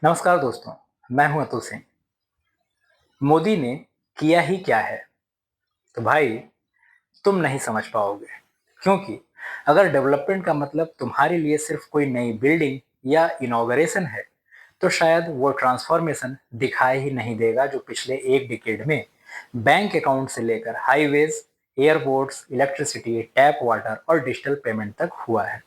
नमस्कार दोस्तों, मैं हूं अतुल सिंह। मोदी ने किया ही क्या है? तो भाई, तुम नहीं समझ पाओगे, क्योंकि अगर डेवलपमेंट का मतलब तुम्हारे लिए सिर्फ कोई नई बिल्डिंग या इनॉग्रेशन है, तो शायद वो ट्रांसफॉर्मेशन दिखाई ही नहीं देगा जो पिछले एक डिकेड में बैंक अकाउंट से लेकर highways, airports, electricity, tap water और डिजिटल पेमेंट तक हुआ है।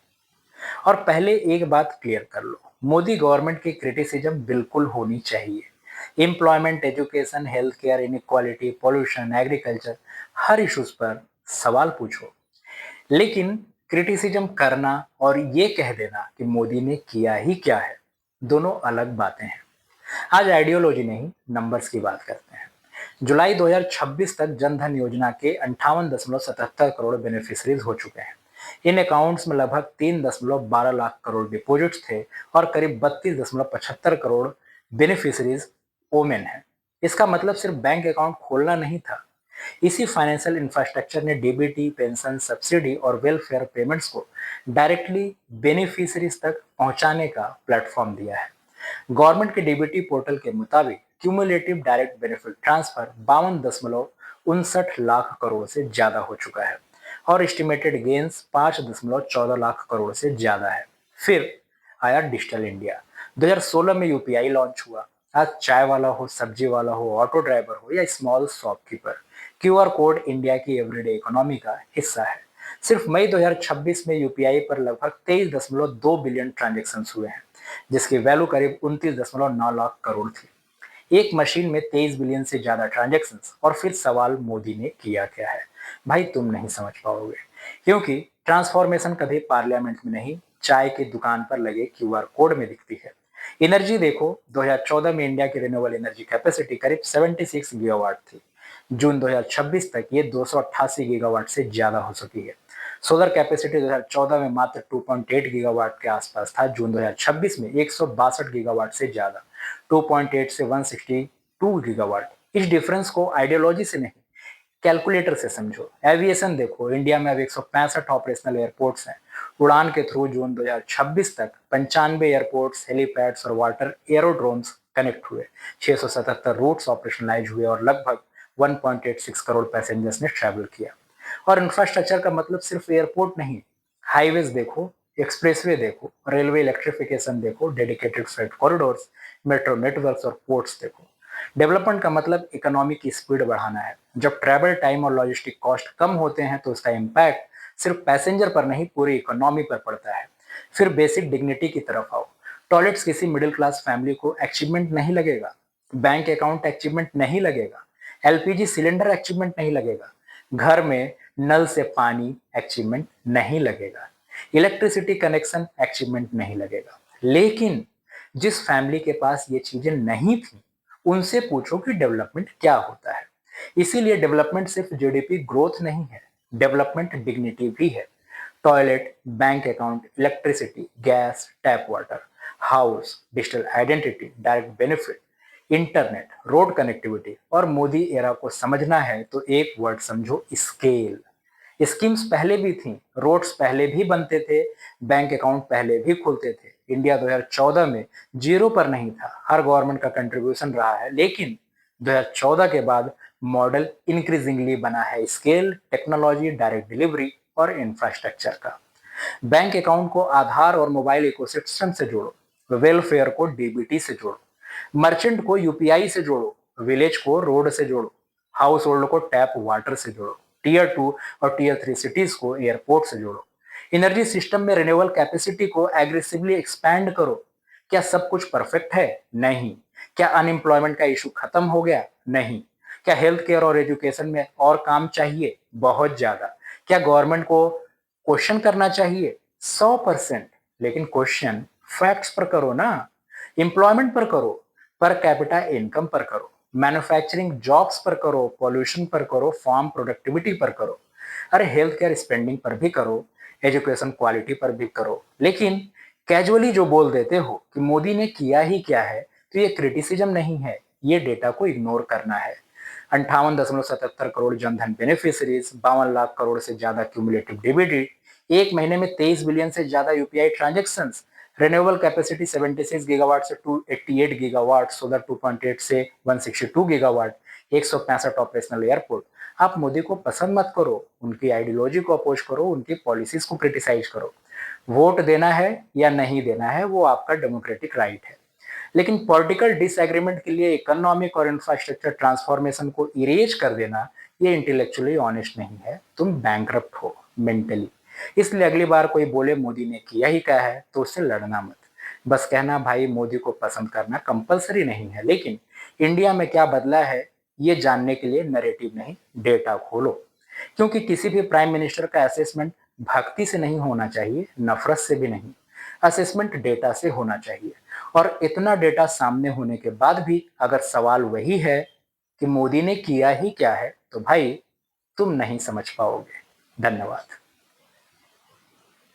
और पहले एक बात क्लियर कर लो, मोदी गवर्नमेंट की क्रिटिसिज्म बिल्कुल होनी चाहिए। Employment, education, health care, inequality, pollution, agriculture, हर इश्यूज पर सवाल पूछो। लेकिन क्रिटिसिज्म करना और ये कह देना कि मोदी ने किया ही क्या है, दोनों अलग बातें हैं। आज आइडियोलॉजी नहीं, नंबर्स की बात करते हैं। जुलाई 2026 तक जनधन योजना के 58.77 करोड़ बेनिफिशरीज हो चुके हैं। इन अकाउंट्स में लगभग 3.12 लाख करोड़ डिपॉजिट्स थे और करीब 32.75 करोड़ बेनिफिशरीज वोमेन है। इसका मतलब सिर्फ बैंक अकाउंट खोलना नहीं था। इसी फाइनेंशियल इंफ्रास्ट्रक्चर ने डीबीटी, पेंशन, सब्सिडी और वेलफेयर पेमेंट्स को डायरेक्टली बेनिफिशरीज तक पहुंचाने का प्लेटफॉर्म दिया है। गवर्नमेंट के डीबीटी पोर्टल के मुताबिक cumulative direct benefit transfer 52.59 lakh crore से ज्यादा हो चुका है और एस्टिमेटेड गेन्स 5.14 लाख करोड़ से ज्यादा है। फिर आया डिजिटल इंडिया। 2016 में यूपीआई लॉन्च हुआ। आज चाय वाला हो, सब्जी वाला हो, ऑटो ड्राइवर हो या small shopkeeper, QR code India की एवरीडे इकोनॉमी का हिस्सा है। सिर्फ मई 2026 में यूपीआई पर लगभग 23.2 बिलियन ट्रांजेक्शन हुए हैं, जिसकी वैल्यू करीब 29.9 लाख करोड़ थी। एक मशीन में 23 बिलियन से ज्यादा ट्रांजेक्शन। और फिर सवाल, मोदी ने किया क्या है? भाई, तुम नहीं समझ पाओगे, क्योंकि ट्रांसफॉर्मेशन कभी पार्लियामेंट में नहीं, चाय की दुकान पर लगे क्यूआर कोड में दिखती है। एनर्जी देखो, 2014 में इंडिया की रिन्यूएबल एनर्जी कैपेसिटी करीब 76 गीगावाट थी। जून 2026 तक ये 288 गीगावाट से ज्यादा हो चुकी है। सोलर कैपेसिटी 2014 में मात्र 2.8 गीगावाट के आसपास था। जून 2026 में 162 गीगावाट से ज्यादा, 2.8 से 162 गीगावाट। इस डिफरेंस को आइडियोलॉजी से नहीं, कैलकुलेटर से समझो। एविएशन देखो, इंडिया में अब 165 ऑपरेशनल एयरपोर्ट्स हैं। उड़ान के थ्रू जून 2026 तक 95 एयरपोर्ट्स, हेलीपैड्स और वाटर एरोड्रोम्स कनेक्ट हुए। 677 रूट्स ऑपरेशनलाइज हुए और लगभग 1.86 करोड़ पैसेंजर्स ने ट्रैवल किया। और इंफ्रास्ट्रक्चर का मतलब सिर्फ एयरपोर्ट नहीं, हाईवेज देखो, एक्सप्रेसवे देखो, रेलवे इलेक्ट्रिफिकेशन देखो, dedicated freight corridors, metro networks और पोर्ट्स देखो। डेवलपमेंट का मतलब इकोनॉमी की स्पीड बढ़ाना है। जब ट्रैवल टाइम और लॉजिस्टिक कॉस्ट कम होते हैं तो उसका इम्पैक्ट सिर्फ पैसेंजर पर नहीं, पूरी इकोनॉमी पर पड़ता है। फिर बेसिक डिग्निटी की तरफ आओ। टॉयलेट्स किसी मिडिल क्लास फैमिली को अचीवमेंट नहीं लगेगा, बैंक अकाउंट अचीवमेंट नहीं लगेगा, एलपीजी सिलेंडर अचीवमेंट नहीं लगेगा, घर में नल से पानी अचीवमेंट नहीं लगेगा, इलेक्ट्रिसिटी कनेक्शन अचीवमेंट नहीं लगेगा। लेकिन जिस फैमिली के पास ये चीजें नहीं थी, उनसे पूछो कि डेवलपमेंट क्या होता है। इसीलिए डेवलपमेंट सिर्फ जीडीपी ग्रोथ नहीं है, डेवलपमेंट डिग्निटी भी है। Toilet, bank account, electricity, gas, tap water, house, digital identity, direct benefit, internet, road connectivity और मोदी एरा को समझना है तो एक वर्ड समझो, स्केल। स्कीम्स पहले भी थी, रोड्स पहले भी बनते थे, बैंक अकाउंट पहले भी खुलते थे। इंडिया 2014 में जीरो पर नहीं था, हर गवर्नमेंट का कंट्रीब्यूशन रहा है। लेकिन 2014 के बाद मॉडल इंक्रीजिंगली बना है स्केल, टेक्नोलॉजी, डायरेक्ट डिलीवरी और इंफ्रास्ट्रक्चर का। बैंक अकाउंट को आधार और मोबाइल इकोसिस्टम से जोड़ो, वेलफेयर को डीबीटी से जोड़ो, मर्चेंट को यूपीआई से जोड़ो, विलेज को रोड से जोड़ो, हाउस होल्ड को टैप वाटर से जोड़ो, टीयर 2 और टीयर 3 सिटीज को एयरपोर्ट से जोड़ो। एनर्जी सिस्टम में रिन्यूएबल कैपेसिटी को एग्रेसिवली एक्सपैंड करो। क्या सब कुछ परफेक्ट है? नहीं। क्या अनएम्प्लॉयमेंट का इशू खत्म हो गया? नहीं। क्या हेल्थ केयर और एजुकेशन में और काम चाहिए? बहुत ज्यादा। क्या गवर्नमेंट को क्वेश्चन करना चाहिए? 100%। लेकिन क्वेश्चन फैक्ट्स पर करो ना, एम्प्लॉयमेंट पर करो, पर कैपिटा इनकम पर करो, मैन्युफैक्चरिंग जॉब्स पर करो, पॉल्यूशन पर करो, फार्म प्रोडक्टिविटी पर करो। अरे हेल्थ केयर स्पेंडिंग पर भी करो, एजुकेशन क्वालिटी पर भी करो। लेकिन कैजुअली जो बोल देते हो कि मोदी ने किया ही क्या है, तो ये क्रिटिसिज्म नहीं है, ये डेटा को इग्नोर करना है। 58.77 करोड़ जनधन बेनिफिशरीज, 52 लाख करोड़ से ज्यादा क्यूमुलेटिव डीबीटी, एक महीने में 23 बिलियन से ज्यादा UPI transaction, renewable capacity 76 gigawatt से 288 गीगावाट, सोलर 2.8 से 162 गीगावाट, 165 ऑपरेशनल एयरपोर्ट। आप मोदी को पसंद मत करो, उनकी आइडियोलॉजी को अपोज करो, उनकी पॉलिसीज को क्रिटिसाइज करो। वोट देना है या नहीं देना है वो आपका डेमोक्रेटिक राइट है, लेकिन पॉलिटिकल डिसएग्रीमेंट के लिए इकोनॉमिक और इंफ्रास्ट्रक्चर ट्रांसफॉर्मेशन को इरेज कर देना ये इंटेलेक्चुअली ऑनेस्ट नहीं है। तुम बैंकरप्ट हो मेंटली। इसलिए अगली बार कोई बोले मोदी ने किया ही क्या है तो उससे लड़ना मत। बस कहना भाई मोदी को पसंद करना कंपलसरी नहीं है, लेकिन इंडिया में क्या बदला है ये जानने के लिए नैरेटिव नहीं डेटा खोलो। क्योंकि किसी भी प्राइम मिनिस्टर का असेसमेंट भक्ति से नहीं होना चाहिए, नफरत से भी नहीं। असेसमेंट डेटा से होना चाहिए। और इतना डेटा सामने होने के बाद भी अगर सवाल वही है कि मोदी ने किया ही क्या है तो भाई तुम नहीं समझ पाओगे। धन्यवाद।